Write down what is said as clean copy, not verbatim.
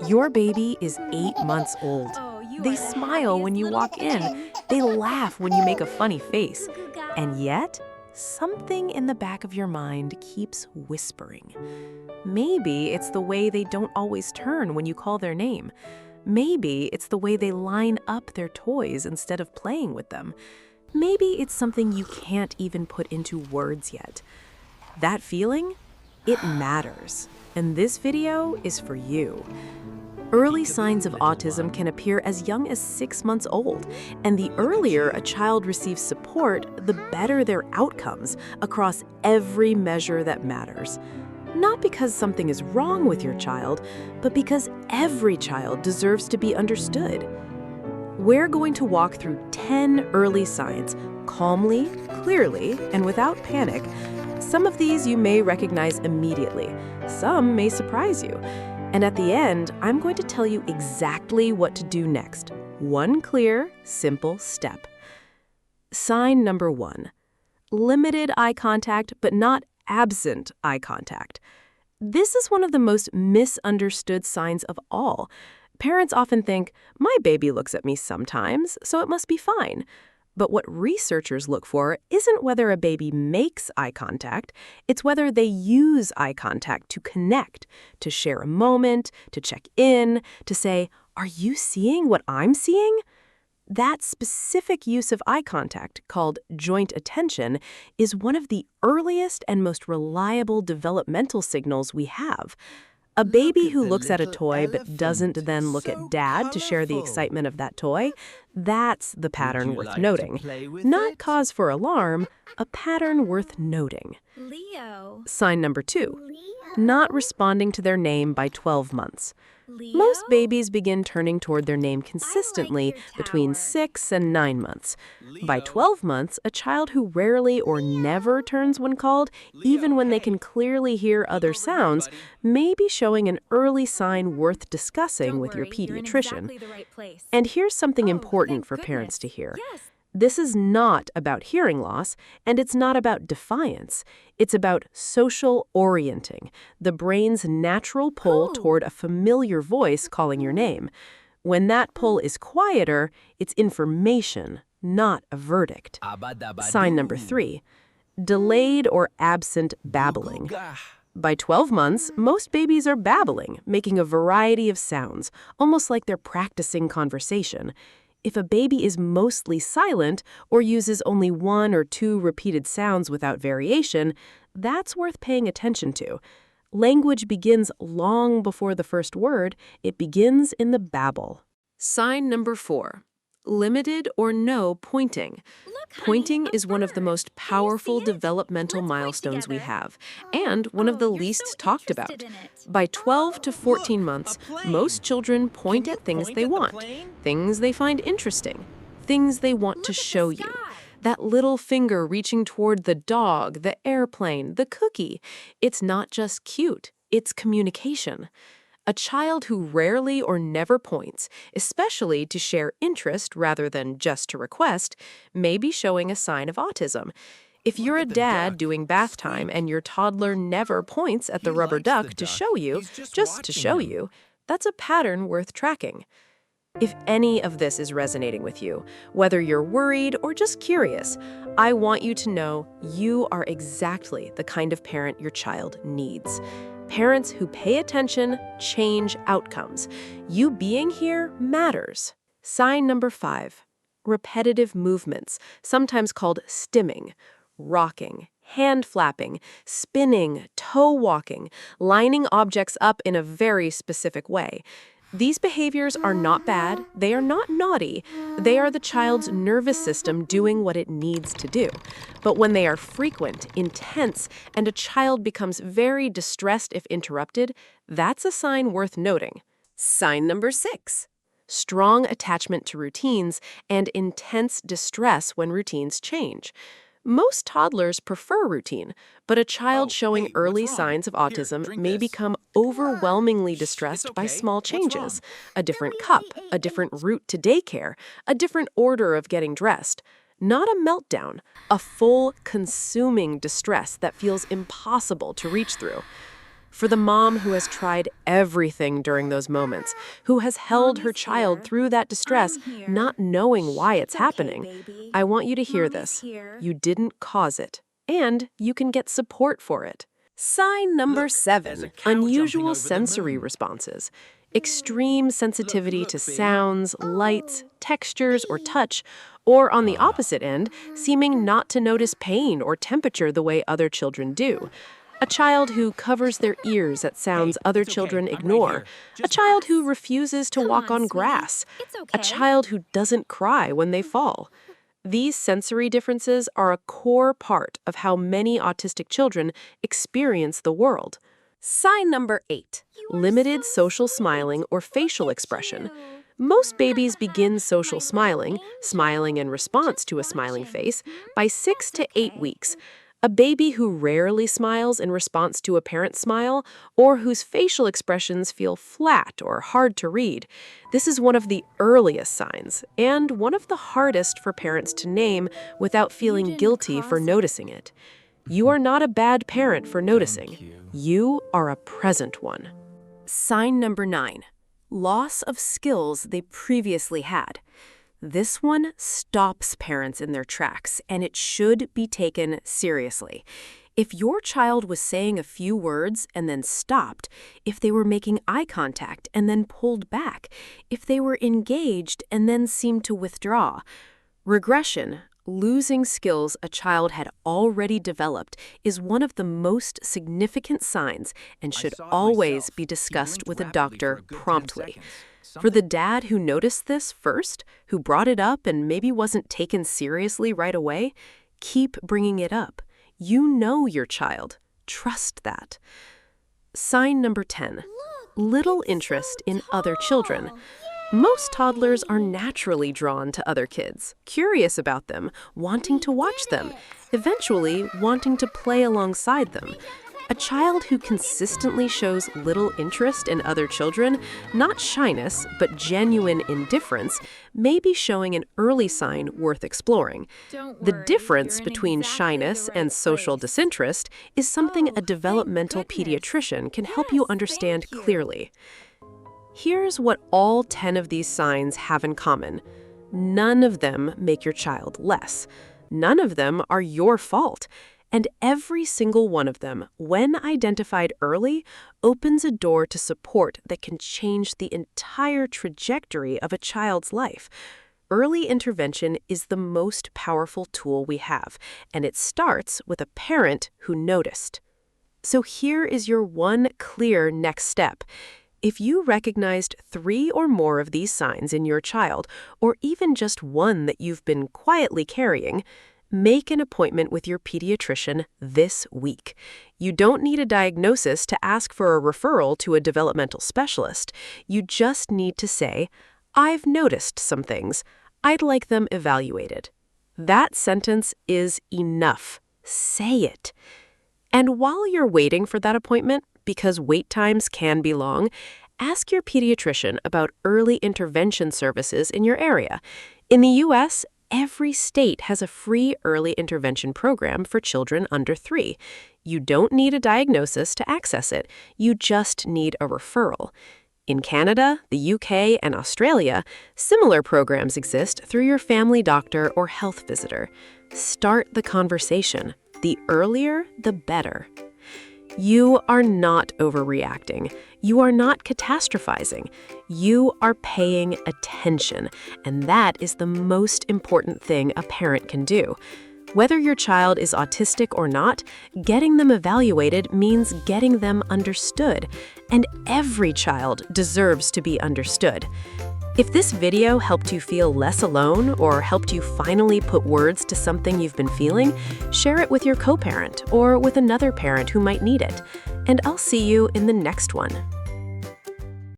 Your baby is 8 months old. Oh, you They are the smile happiest when you little walk in. thing. They laugh when you make a funny face. Goo goo And gaga. yet, something in the back of your mind keeps whispering. Maybe it's the way they don't always turn when you call their name. Maybe it's the way they line up their toys instead of playing with them. Maybe it's something you can't even put into words yet. That feeling? It matters. And this video is for you. Early signs of autism can appear as young as 6 months old, and the earlier a child receives support, the better their outcomes across every measure that matters. Not because something is wrong with your child, but because every child deserves to be understood. We're going to walk through 10 early signs, calmly, clearly, and without panic. Some of these you may recognize immediately. Some may surprise you. And at the end, I'm going to tell you exactly what to do next. One clear, simple step. Sign number 1. Limited eye contact, but not absent eye contact. This is one of the most misunderstood signs of all. Parents often think, my baby looks at me sometimes, so it must be fine. But what researchers look for isn't whether a baby makes eye contact, it's whether they use eye contact to connect, to share a moment, to check in, to say, are you seeing what I'm seeing? That specific use of eye contact, called joint attention, is one of the earliest and most reliable developmental signals we have. A baby who looks at a toy but doesn't then look at dad to share the excitement of that toy, that's the pattern worth noting. Not cause for alarm, a pattern worth noting. Leo. Sign number 2, Leo. not responding to their name by 12 months. Leo. Most babies begin turning toward their name consistently your between tower. 6 and 9 months. By 12 months, a child who rarely or never turns when called, even when they can clearly hear other sounds, may be showing an early sign worth discussing Don't with your worry, you're in pediatrician. exactly the right place. And here's something Oh, important thank for parents to goodness. hear. Yes. This is not about hearing loss, and it's not about defiance. It's about social orienting, the brain's natural pull Oh. toward a familiar voice calling your name. When that pull is quieter, it's information, not a verdict. Sign number 3, delayed or absent babbling. By 12 months, most babies are babbling, making a variety of sounds, almost like they're practicing conversation. If a baby is mostly silent or uses only 1 or 2 repeated sounds without variation, that's worth paying attention to. Language begins long before the first word. It begins in the babble. Sign number 4, limited or no pointing. Look, honey, Pointing a is one of the bird. most Can you powerful see it? developmental Let's point milestones we together. have, and one of the you're least so talked interested about. in it. By 12 to 14 months, most children point at things they want, things they find interesting, things they want Look to at the show you. sky. That little finger reaching toward the dog, the airplane, the cookie. It's not just cute, it's communication. A child who rarely or never points, especially to share interest rather than just to request, may be showing a sign of autism. If you're a dad doing bath time and your toddler never points at the rubber duck to show you, just to show you, that's a pattern worth tracking. If any of this is resonating with you, whether you're worried or just curious, I want you to know you are exactly the kind of parent your child needs. Parents who pay attention change outcomes. You being here matters. Sign number 5, repetitive movements, sometimes called stimming, rocking, hand flapping, spinning, toe walking, lining objects up in a very specific way. These behaviors are not bad, they are not naughty, they are the child's nervous system doing what it needs to do. But when they are frequent, intense, and a child becomes very distressed if interrupted, that's a sign worth noting. Sign number 6, strong attachment to routines and intense distress when routines change. Most toddlers prefer routine, but a child showing early signs of autism may become overwhelmingly distressed by small changes. A different cup, a different route to daycare, a different order of getting dressed. Not a meltdown, a full, consuming distress that feels impossible to reach through. For the mom who has tried everything during those moments, who has held her child through that distress, not knowing why it's happening, I want you to hear this. You didn't cause it, and you can get support for it. Sign number 7, unusual sensory responses. Extreme sensitivity to sounds, lights, textures, or touch, or on the opposite end, seeming not to notice pain or temperature the way other children do. A child who covers their ears at sounds other children ignore. A child who refuses to walk on grass. A child who doesn't cry when they fall. These sensory differences are a core part of how many autistic children experience the world. Sign number 8, limited social smiling or facial expression. Most babies begin social smiling in response to a smiling face, by 6 to 8 weeks. A baby who rarely smiles in response to a parent's smile, or whose facial expressions feel flat or hard to read. This is one of the earliest signs, and one of the hardest for parents to name without feeling guilty for noticing it. You are not a bad parent for noticing. You are a present one. Sign number 9, loss of skills they previously had. This one stops parents in their tracks, and it should be taken seriously. If your child was saying a few words and then stopped, if they were making eye contact and then pulled back, if they were engaged and then seemed to withdraw, regression, losing skills a child had already developed, is one of the most significant signs and should always be discussed with a doctor promptly. For the dad who noticed this first, who brought it up and maybe wasn't taken seriously right away, keep bringing it up. You know your child. Trust that. Sign number 10, little interest in other children. Most toddlers are naturally drawn to other kids, curious about them, wanting to watch them, eventually wanting to play alongside them. A child who consistently shows little interest in other children, not shyness, but genuine indifference, may be showing an early sign worth exploring. The difference between shyness and social disinterest is something a developmental pediatrician can help you understand clearly. Here's what all 10 of these signs have in common. None of them make your child less. None of them are your fault. And every single one of them, when identified early, opens a door to support that can change the entire trajectory of a child's life. Early intervention is the most powerful tool we have, and it starts with a parent who noticed. So here is your one clear next step. If you recognized 3 or more of these signs in your child, or even just one that you've been quietly carrying, make an appointment with your pediatrician this week. You don't need a diagnosis to ask for a referral to a developmental specialist. You just need to say, "I've noticed some things. I'd like them evaluated." That sentence is enough. Say it. And while you're waiting for that appointment, because wait times can be long, ask your pediatrician about early intervention services in your area. In the U.S., every state has a free early intervention program for children under 3. You don't need a diagnosis to access it. You just need a referral. In Canada, the UK, and Australia, similar programs exist through your family doctor or health visitor. Start the conversation. The earlier, the better. You are not overreacting. You are not catastrophizing. You are paying attention, and that is the most important thing a parent can do. Whether your child is autistic or not, getting them evaluated means getting them understood, and every child deserves to be understood. If this video helped you feel less alone or helped you finally put words to something you've been feeling, share it with your co-parent or with another parent who might need it. And I'll see you in the next one.